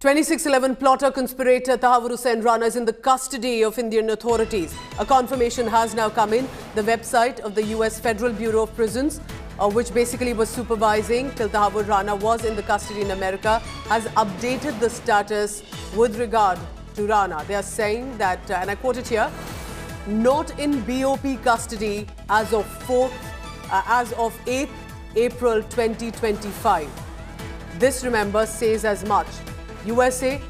2611 plotter conspirator Tahawoor Hussain Rana is in the custody of Indian authorities. A confirmation has now come in. The website of the US Federal Bureau of Prisons, which basically was supervising till Tahawoor Rana was in the custody in America, has updated the status with regard to Rana. They are saying that, and I quote it here, not in BOP custody as of 8th April 2025. This, remember, says as much. USA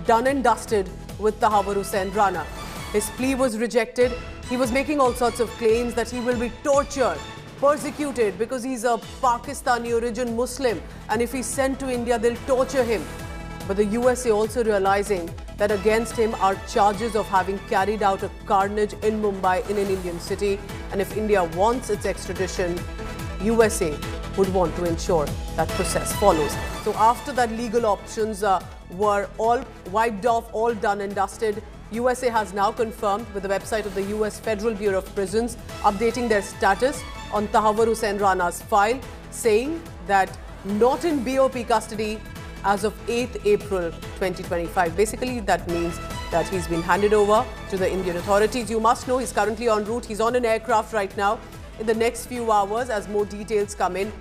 done and dusted with Tahawoor Hussain Rana. His plea was rejected. He was making all sorts of claims that he will be tortured, persecuted because he's a Pakistani origin Muslim, and if he's sent to India, they'll torture him. But the USA also realizing that against him are charges of having carried out a carnage in Mumbai in an Indian city, and if India wants its extradition, USA would want to ensure that process follows. So after that, legal options were all wiped off, all done and dusted. USA has now confirmed with the website of the US Federal Bureau of Prisons, updating their status on Tahawoor Hussain Rana's file, saying that not in BOP custody as of 8th April 2025. Basically, that means that he's been handed over to the Indian authorities. You must know he's currently en route. He's on an aircraft right now. In the next few hours, as more details come in,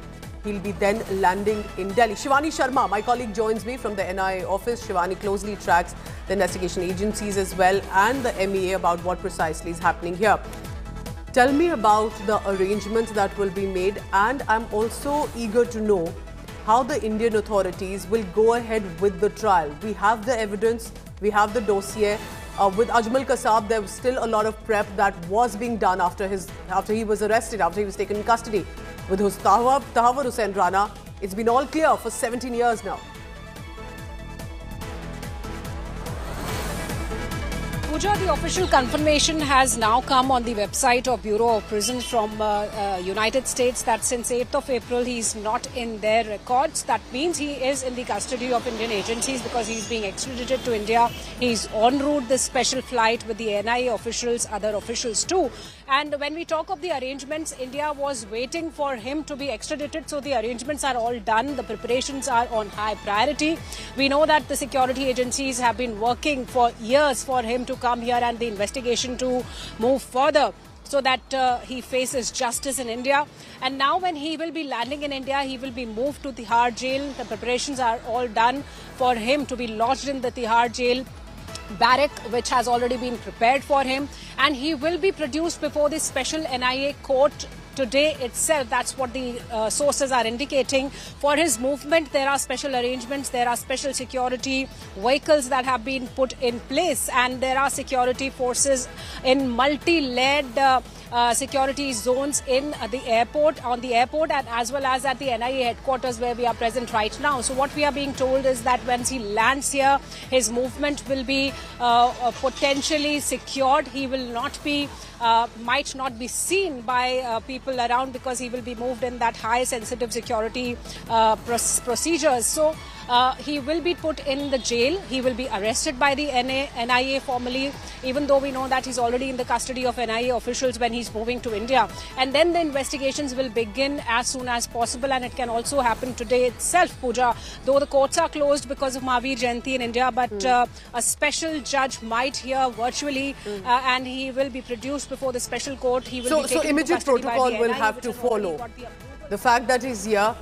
he'll be then landing in Delhi. Shivani Sharma, my colleague, joins me from the NIA office. Shivani closely tracks the investigation agencies as well and the MEA about what precisely is happening here. Tell me about the arrangements that will be made, and I'm also eager to know how the Indian authorities will go ahead with the trial. We have the evidence, we have the dossier. With Ajmal Kasab, there was still a lot of prep that was being done after he was arrested, after he was taken in custody. With Tahawoor Hussain Rana, it's been all clear for 17 years now. Pooja, the official confirmation has now come on the website of Bureau of Prisons from United States that since 8th of April he's not in their records. That means he is in the custody of Indian agencies because he's being extradited to India. He's en route this special flight with the NIA officials, other officials too. And when we talk of the arrangements, India was waiting for him to be extradited, so the arrangements are all done. The preparations are on high priority. We know that the security agencies have been working for years for him to come here and the investigation to move further so that he faces justice in India. And now when he will be landing in India, he will be moved to Tihar jail. The preparations are all done for him to be lodged in the Tihar jail barrack, which has already been prepared for him, and he will be produced before the special NIA court today itself. That's what the sources are indicating. For his movement, there are special arrangements, there are special security vehicles that have been put in place, and there are security forces in multi-layered security zones in the airport, on the airport, and as well as at the NIA headquarters where we are present right now. So what we are being told is that once he lands here, his movement will be potentially secured. He will not be, might not be seen by people around because he will be moved in that high sensitive security procedures. So he will be put in the jail. He will be arrested by the NIA formally, even though we know that he's already in the custody of NIA officials when he's moving to India. And then the investigations will begin as soon as possible, and it can also happen today itself, Pooja. Though the courts are closed because of Mahavir Jayanti in India, but a special judge might hear virtually, and he will be produced before the special court. He will be taken so immediate protocol will have to follow. The fact that he's here